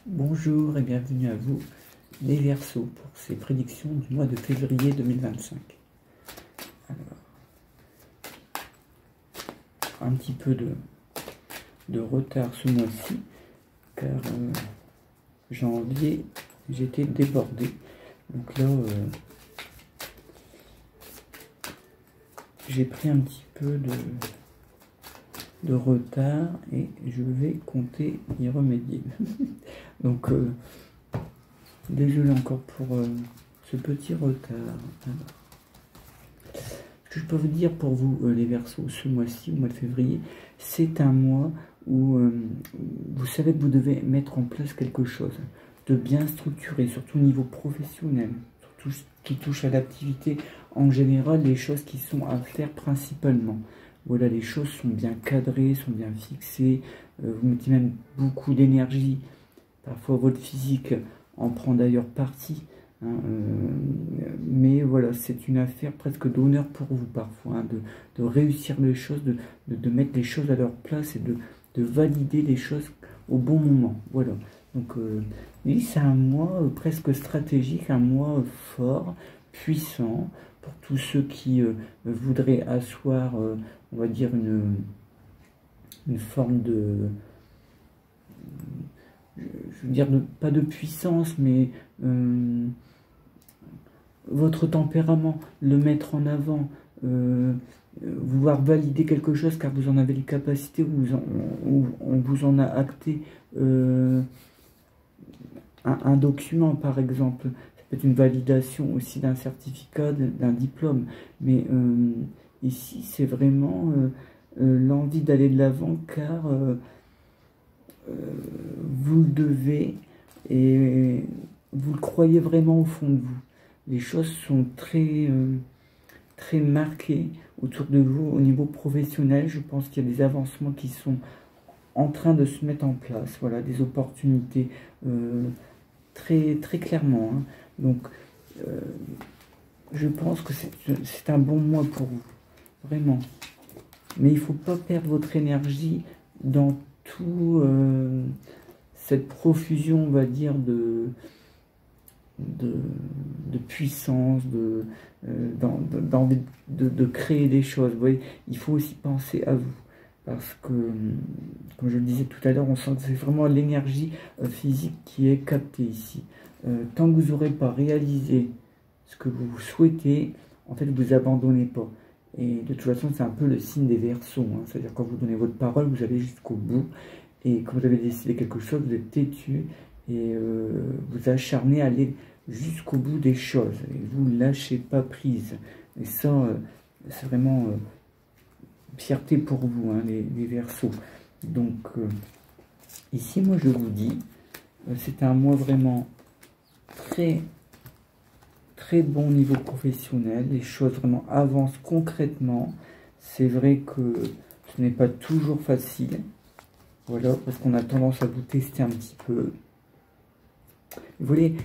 Bonjour et bienvenue à vous, les Verseaux, pour ces prédictions du mois de février 2025. Alors, un petit peu de retard ce mois-ci, car janvier, j'étais débordé. Donc là, j'ai pris un petit peu de retard et je vais compter y remédier. Donc, désolé encore pour ce petit retard. Alors, ce que je peux vous dire pour vous, les Verseaux, ce mois-ci, au mois de février, c'est un mois où vous savez que vous devez mettre en place quelque chose de bien structuré, surtout au niveau professionnel, surtout ce qui touche à l'activité en général, les choses qui sont à faire principalement. Voilà, les choses sont bien cadrées, sont bien fixées, vous mettez même beaucoup d'énergie. Parfois votre physique en prend d'ailleurs partie, hein, mais voilà, c'est une affaire presque d'honneur pour vous parfois, hein, de réussir les choses, de mettre les choses à leur place et de valider les choses au bon moment. Voilà, donc oui, c'est un mois presque stratégique, un mois fort, puissant, pour tous ceux qui voudraient asseoir, on va dire, une forme de... je veux dire, pas de puissance, mais votre tempérament, le mettre en avant, vouloir valider quelque chose car vous en avez les capacités, ou on vous en a acté un document par exemple. Ça peut être une validation aussi d'un certificat, d'un diplôme, mais ici c'est vraiment l'envie d'aller de l'avant car vous le devez et vous le croyez vraiment au fond de vous. Les choses sont très, très marquées autour de vous au niveau professionnel. Je pense qu'il y a des avancements qui sont en train de se mettre en place. Voilà, des opportunités très, très clairement, hein. Donc, je pense que c'est un bon mois pour vous, vraiment. Mais il ne faut pas perdre votre énergie dans tout cette profusion, on va dire, de puissance, d'envie de créer des choses. Vous voyez, il faut aussi penser à vous. Parce que, comme je le disais tout à l'heure, on sent que c'est vraiment l'énergie physique qui est captée ici. Tant que vous n'aurez pas réalisé ce que vous souhaitez, en fait, vous abandonnez pas. Et de toute façon, c'est un peu le signe des Verseaux, hein. C'est-à-dire quand vous donnez votre parole, vous allez jusqu'au bout. Et quand vous avez décidé quelque chose, vous êtes têtu et vous acharnez à aller jusqu'au bout des choses. Et vous ne lâchez pas prise. Et ça, c'est vraiment fierté pour vous, hein, les Verseaux. Donc, ici, moi, je vous dis, c'est un mois vraiment très, très bon niveau professionnel. Les choses vraiment avancent concrètement. C'est vrai que ce n'est pas toujours facile. Voilà, parce qu'on a tendance à vous tester un petit peu. Vous voyez,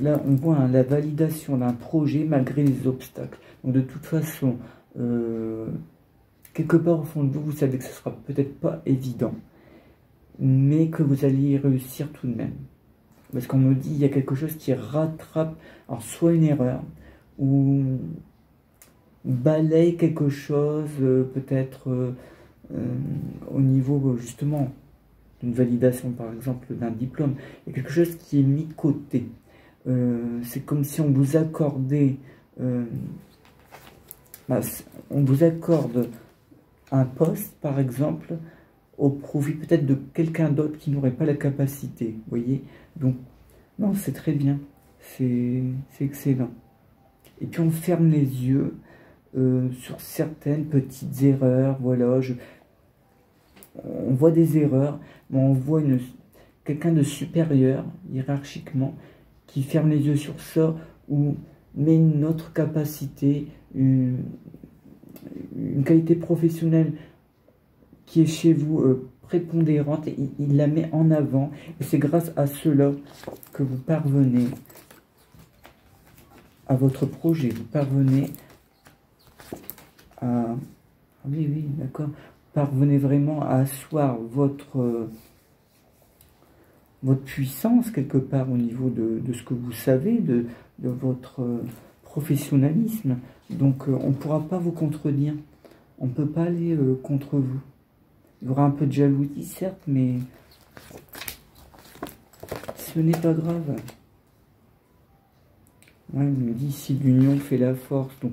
là, on voit, hein, la validation d'un projet malgré les obstacles. Donc, de toute façon, quelque part au fond de vous, vous savez que ce ne sera peut-être pas évident, mais que vous allez y réussir tout de même. Parce qu'on me dit, il y a quelque chose qui rattrape, alors soit une erreur, ou balaye quelque chose, peut-être au niveau justement d'une validation, par exemple, d'un diplôme. Il y a quelque chose qui est mis de côté. C'est comme si on vous accordait, on vous accorde un poste, par exemple, au profit peut-être de quelqu'un d'autre qui n'aurait pas la capacité, vous voyez. Donc, non, c'est très bien, c'est excellent. Et puis, on ferme les yeux sur certaines petites erreurs, voilà. On voit des erreurs, mais on voit quelqu'un de supérieur, hiérarchiquement, qui ferme les yeux sur ça, ou met une autre capacité, une qualité professionnelle qui est chez vous prépondérante, et il la met en avant. Et c'est grâce à cela que vous parvenez à votre projet. Vous parvenez à... Oui, oui, d'accord. Parvenez vraiment à asseoir votre votre puissance quelque part au niveau de ce que vous savez, de votre professionnalisme. Donc on ne pourra pas vous contredire. On ne peut pas aller contre vous. Il y aura un peu de jalousie, certes, mais ce n'est pas grave. Ouais, il me dit ici l'union fait la force. Donc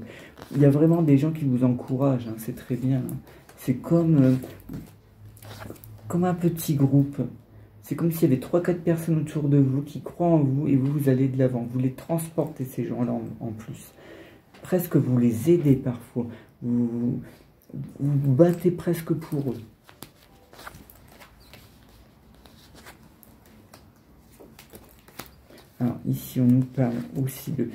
il y a vraiment des gens qui vous encouragent, hein, c'est très bien. Hein. C'est comme un petit groupe. C'est comme s'il y avait 3-4 personnes autour de vous qui croient en vous et vous allez de l'avant. Vous les transportez, ces gens-là, en plus. Presque vous les aidez parfois. Vous vous battez presque pour eux. Alors ici on nous parle aussi de...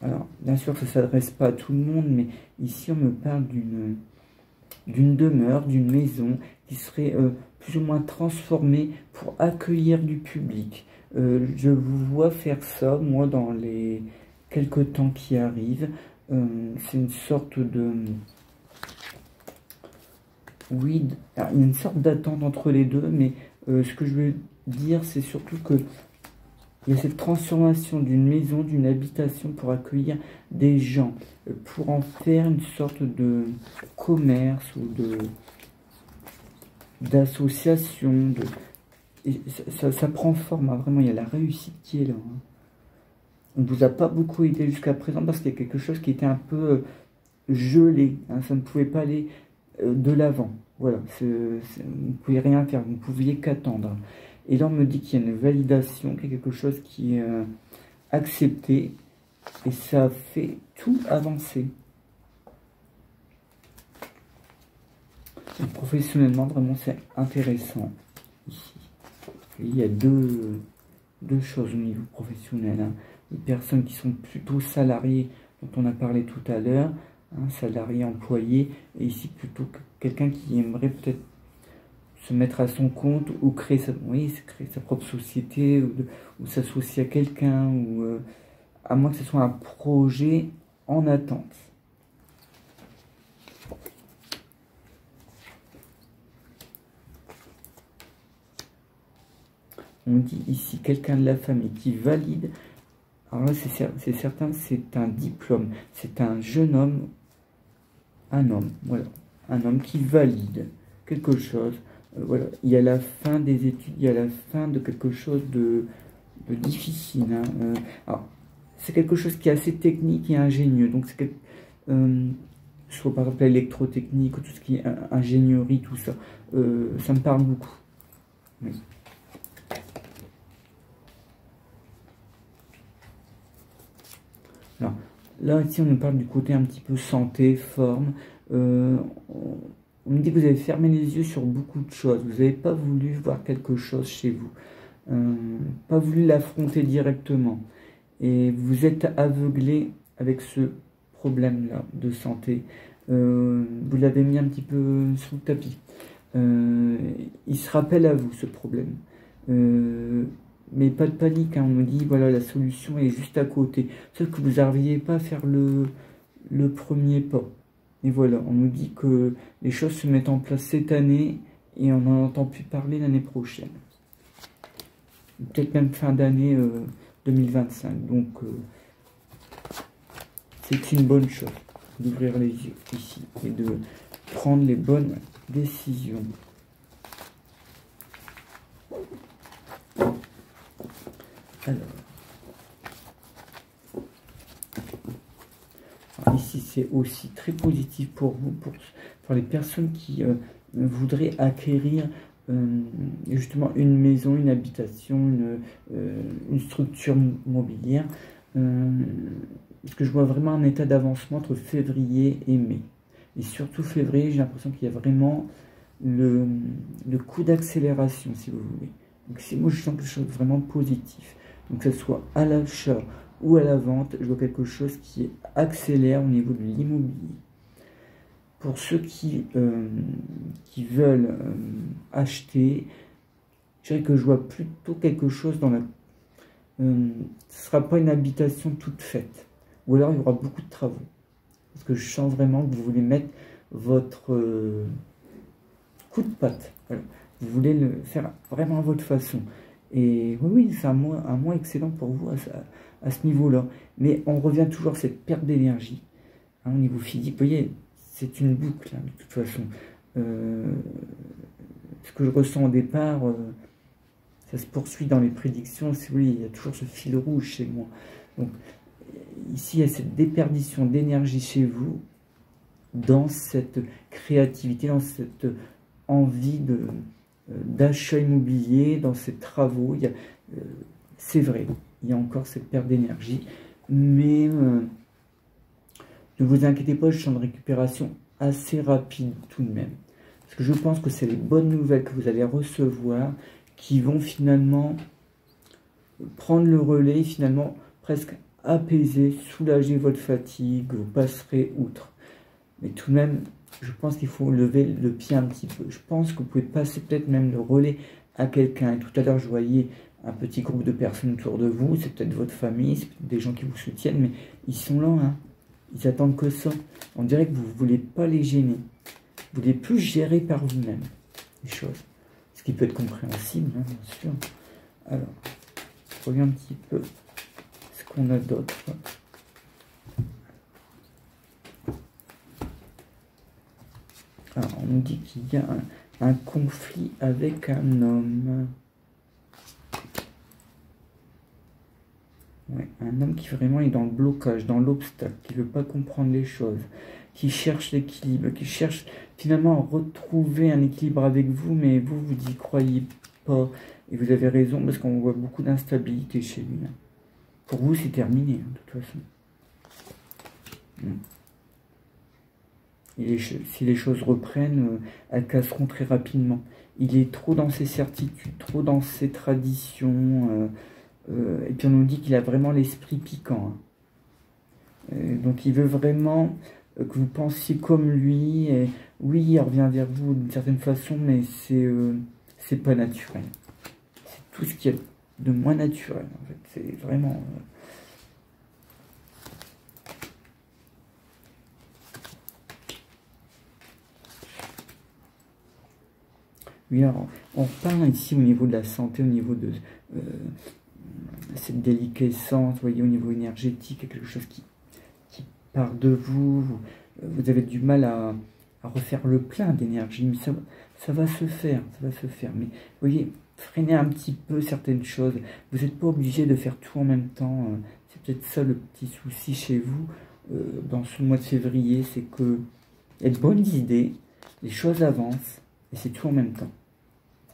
Alors bien sûr ça ne s'adresse pas à tout le monde, mais ici on me parle d'une demeure, d'une maison qui serait plus ou moins transformée pour accueillir du public. Je vous vois faire ça, moi, dans les quelques temps qui arrivent. C'est une sorte de... Oui, il y a une sorte d'attente entre les deux, mais ce que je veux dire, c'est surtout que il y a cette transformation d'une maison, d'une habitation pour accueillir des gens, pour en faire une sorte de commerce ou d'association. Et ça prend forme, hein, vraiment, il y a la réussite qui est là. Hein. On ne vous a pas beaucoup aidé jusqu'à présent parce qu'il y a quelque chose qui était un peu gelé. Hein, ça ne pouvait pas aller de l'avant. Voilà, vous ne pouviez rien faire, vous ne pouviez qu'attendre. Et là, on me dit qu'il y a une validation, qu'il y a quelque chose qui est accepté. Et ça fait tout avancer. Et professionnellement, vraiment, c'est intéressant. Ici. Il y a deux choses au niveau professionnel. Hein. Les personnes qui sont plutôt salariées, dont on a parlé tout à l'heure, hein, salarié, employé. Et ici, plutôt que quelqu'un qui aimerait peut-être se mettre à son compte ou créer sa propre société ou s'associer à quelqu'un ou à moins que ce soit un projet en attente. On dit ici quelqu'un de la famille qui valide. Alors là, c'est certain, c'est un diplôme. C'est un jeune homme, un homme, voilà, un homme qui valide quelque chose. Voilà, il y a la fin des études, il y a la fin de quelque chose de difficile. Hein. Alors, c'est quelque chose qui est assez technique et ingénieux. Donc, c'est soit par exemple l'électrotechnique ou tout ce qui est ingénierie, tout ça. Ça me parle beaucoup. Oui. Alors, là, ici, on nous parle du côté un petit peu santé, forme. On me dit que vous avez fermé les yeux sur beaucoup de choses. Vous n'avez pas voulu voir quelque chose chez vous. Pas voulu l'affronter directement. Et vous êtes aveuglé avec ce problème-là de santé. Vous l'avez mis un petit peu sous le tapis. Il se rappelle à vous, ce problème. Mais pas de panique, hein. On me dit, voilà, la solution est juste à côté. Sauf que vous n'arriviez pas à faire le premier pas. Et voilà, on nous dit que les choses se mettent en place cette année et on n'en entend plus parler l'année prochaine. Peut-être même fin d'année 2025. Donc, c'est une bonne chose d'ouvrir les yeux ici et de prendre les bonnes décisions. Alors, ici c'est aussi très positif pour vous, pour les personnes qui voudraient acquérir justement une maison, une habitation, une structure mobilière. Parce que je vois vraiment un état d'avancement entre février et mai. Et surtout février, j'ai l'impression qu'il y a vraiment le coup d'accélération, si vous voulez. Donc moi je sens quelque chose de vraiment positif. Donc que ce soit à l'achat ou à la vente, je vois quelque chose qui accélère au niveau de l'immobilier. Pour ceux qui veulent acheter, je dirais que je vois plutôt quelque chose dans la... ce ne sera pas une habitation toute faite. Ou alors il y aura beaucoup de travaux. Parce que je sens vraiment que vous voulez mettre votre coup de patte. Voilà. Vous voulez le faire vraiment à votre façon. Et oui, c'est un mois excellent pour vous à ce niveau-là. Mais on revient toujours à cette perte d'énergie, hein, au niveau physique. Vous voyez, c'est une boucle, hein, de toute façon. Ce que je ressens au départ, ça se poursuit dans les prédictions. Oui, il y a toujours ce fil rouge chez moi. Donc, ici, il y a cette déperdition d'énergie chez vous, dans cette créativité, dans cette envie d'achat immobilier, dans ces travaux. C'est vrai, il y a encore cette perte d'énergie, mais ne vous inquiétez pas, je sens une récupération assez rapide tout de même. Parce que je pense que c'est les bonnes nouvelles que vous allez recevoir qui vont finalement prendre le relais, finalement presque apaiser, soulager votre fatigue, vous passerez outre. Mais tout de même, je pense qu'il faut lever le pied un petit peu. Je pense que vous pouvez passer peut-être même le relais à quelqu'un. Tout à l'heure, je voyais un petit groupe de personnes autour de vous. C'est peut-être votre famille, c'est peut-être des gens qui vous soutiennent, mais ils sont là, hein. Ils attendent que ça. On dirait que vous ne voulez pas les gêner. Vous voulez plus gérer par vous-même les choses. Ce qui peut être compréhensible, hein, bien sûr. Alors, je regarde un petit peu ce qu'on a d'autre. Alors, on nous dit qu'il y a un conflit avec un homme. Ouais, un homme qui vraiment est dans le blocage, dans l'obstacle, qui ne veut pas comprendre les choses, qui cherche l'équilibre, qui cherche finalement à retrouver un équilibre avec vous, mais vous n'y croyez pas. Et vous avez raison, parce qu'on voit beaucoup d'instabilité chez lui. Hein. Pour vous, c'est terminé, hein, de toute façon. Et si les choses reprennent, elles casseront très rapidement. Il est trop dans ses certitudes, trop dans ses traditions. Et puis on nous dit qu'il a vraiment l'esprit piquant. Hein. Donc il veut vraiment que vous pensiez comme lui. Et oui, il revient vers vous d'une certaine façon, mais c'est pas naturel. C'est tout ce qui est de moins naturel. En fait, c'est vraiment... Oui, alors, on parle ici au niveau de la santé, au niveau de cette déliquescence, vous voyez, au niveau énergétique, quelque chose qui part de vous. Vous avez du mal à refaire le plein d'énergie, mais ça va se faire, ça va se faire. Mais vous voyez, freinez un petit peu certaines choses. Vous n'êtes pas obligé de faire tout en même temps. C'est peut-être ça le petit souci chez vous dans ce mois de février, c'est que il y a de bonnes idées, les choses avancent, et c'est tout en même temps.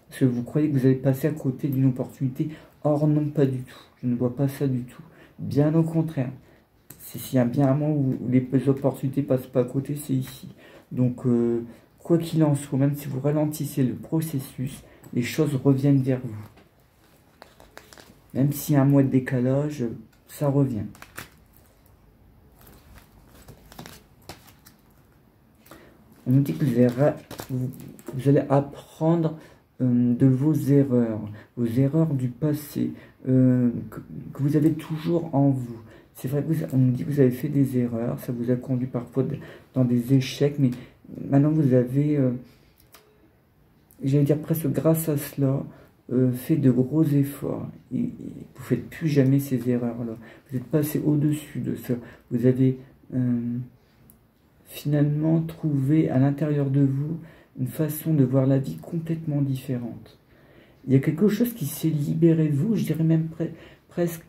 Parce que vous croyez que vous allez passer à côté d'une opportunité. Or, non, pas du tout. Je ne vois pas ça du tout. Bien au contraire. S'il y a bien un moment où les opportunités ne passent pas à côté, c'est ici. Donc, quoi qu'il en soit, même si vous ralentissez le processus, les choses reviennent vers vous. Même s'il y a un mois de décalage, ça revient. On nous dit que vous allez apprendre de vos erreurs du passé, que vous avez toujours en vous. C'est vrai qu'on nous dit que vous avez fait des erreurs, ça vous a conduit parfois dans des échecs, mais maintenant vous avez, j'allais dire presque grâce à cela, fait de gros efforts. Et vous ne faites plus jamais ces erreurs-là. Vous êtes passé au-dessus de ça. Vous avez finalement trouvé à l'intérieur de vous une façon de voir la vie complètement différente. Il y a quelque chose qui s'est libéré de vous, je dirais même presque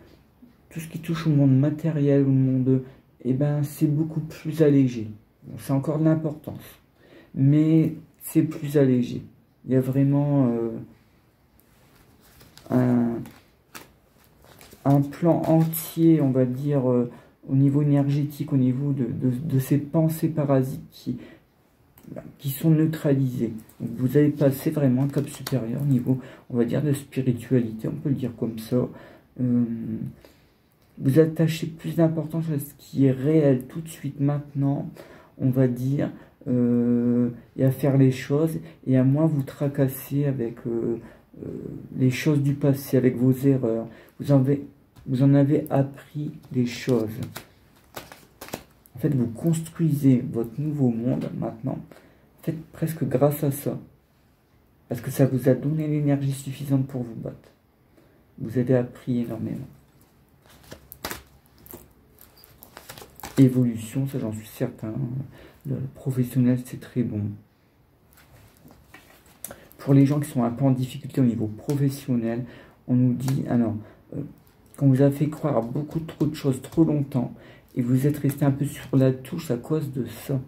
tout ce qui touche au monde matériel, au monde, eh ben, c'est beaucoup plus allégé. Bon, c'est encore de l'importance, mais c'est plus allégé. Il y a vraiment un plan entier, on va dire, au niveau énergétique, au niveau de ces pensées parasites qui sont neutralisées. Donc vous avez passé vraiment un cap supérieur au niveau, on va dire, de spiritualité, on peut le dire comme ça. Vous attachez plus d'importance à ce qui est réel tout de suite maintenant, on va dire, et à faire les choses, et à moins vous tracasser avec les choses du passé, avec vos erreurs. Vous en avez appris des choses. En fait, vous construisez votre nouveau monde maintenant, en fait, presque grâce à ça. Parce que ça vous a donné l'énergie suffisante pour vous battre. Vous avez appris énormément. Évolution, ça j'en suis certain. Le professionnel, c'est très bon. Pour les gens qui sont un peu en difficulté au niveau professionnel, on nous dit, alors, qu'on vous a fait croire à beaucoup trop de choses trop longtemps, et vous êtes resté un peu sur la touche à cause de ça.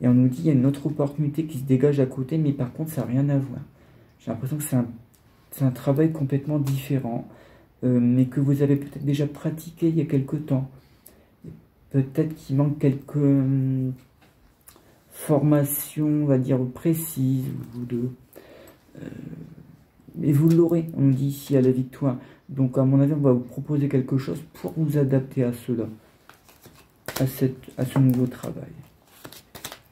Et on nous dit, il y a une autre opportunité qui se dégage à côté, mais par contre, ça n'a rien à voir. J'ai l'impression que c'est un travail complètement différent, mais que vous avez peut-être déjà pratiqué il y a quelque temps. Peut-être qu'il manque quelques formations, on va dire, précises, mais vous l'aurez, on nous dit ici, à la victoire. Donc, à mon avis, on va vous proposer quelque chose pour vous adapter à cela, à ce nouveau travail.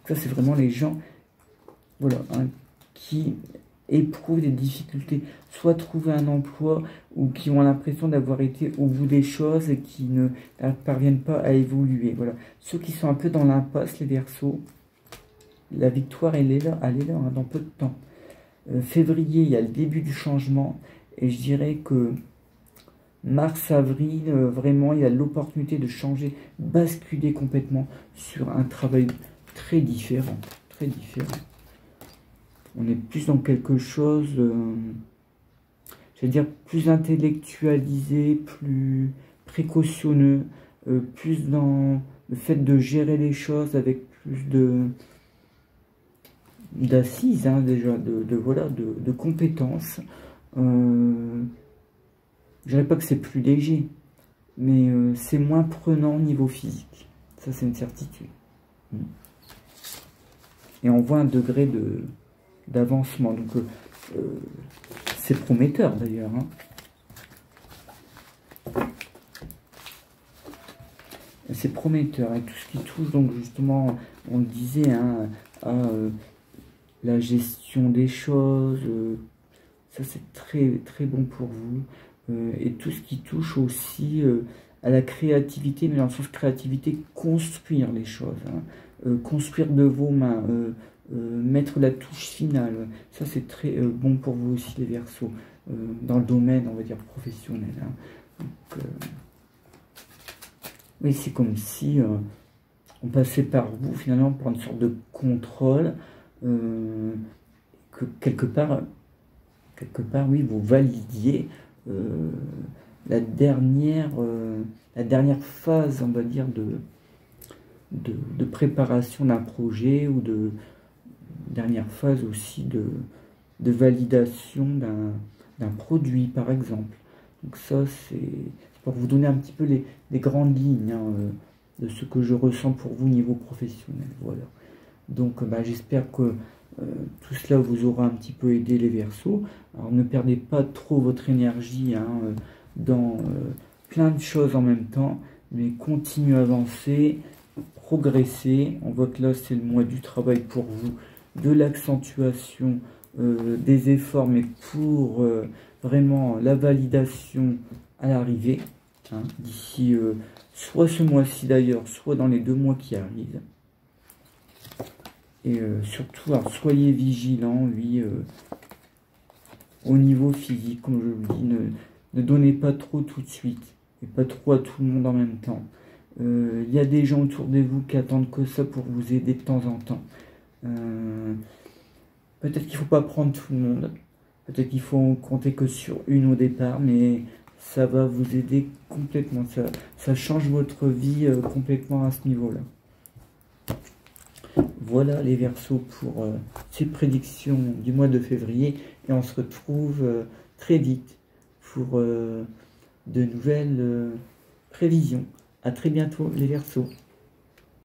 Ça, c'est vraiment les gens, voilà, hein, qui éprouvent des difficultés, soit trouver un emploi, ou qui ont l'impression d'avoir été au bout des choses et qui ne parviennent pas à évoluer. Voilà. Ceux qui sont un peu dans l'impasse, les Verseaux, la victoire, elle est là hein, dans peu de temps. Février, il y a le début du changement, et je dirais que mars-avril, vraiment, il y a l'opportunité de changer, basculer complètement sur un travail très différent, très différent. On est plus dans quelque chose, j'allais dire, plus intellectualisé, plus précautionneux, plus dans le fait de gérer les choses avec plus d'assises, hein, déjà, de compétences. Je dirais pas que c'est plus léger, mais c'est moins prenant au niveau physique. Ça, c'est une certitude. Et on voit un degré d'avancement. Donc, c'est prometteur, d'ailleurs. Hein. C'est prometteur. Et tout ce qui touche, donc, justement, on le disait, hein, à la gestion des choses, ça, c'est très, très bon pour vous. Et tout ce qui touche aussi à la créativité, mais dans le sens créativité, construire les choses, hein, construire de vos mains, mettre la touche finale, ça c'est très bon pour vous aussi les Verseaux, dans le domaine, on va dire, professionnel. Hein. Donc, oui, c'est comme si on passait par vous finalement pour une sorte de contrôle, que quelque part, oui, vous validiez la dernière phase, on va dire, de préparation d'un projet, ou de dernière phase aussi de validation d'un produit, par exemple. Donc ça, c'est pour vous donner un petit peu les grandes lignes, hein, de ce que je ressens pour vous au niveau professionnel. Voilà. Donc j'espère que tout cela vous aura un petit peu aidé les Verseaux. Alors ne perdez pas trop votre énergie, hein, dans plein de choses en même temps, mais continuez à avancer, progresser. On voit que là c'est le mois du travail pour vous, de l'accentuation des efforts, mais pour vraiment la validation à l'arrivée, hein, d'ici soit ce mois-ci d'ailleurs, soit dans les 2 mois qui arrivent. Et surtout, alors, soyez vigilants, oui, au niveau physique, comme je vous dis, ne donnez pas trop tout de suite, et pas trop à tout le monde en même temps. Il y a des gens autour de vous qui attendent que ça pour vous aider de temps en temps. Peut-être qu'il ne faut pas prendre tout le monde, peut-être qu'il faut compter que sur une au départ, mais ça va vous aider complètement, ça change votre vie complètement à ce niveau-là. Voilà les Verseaux pour ces prédictions du mois de février, et on se retrouve très vite pour de nouvelles prévisions. À très bientôt les Verseaux.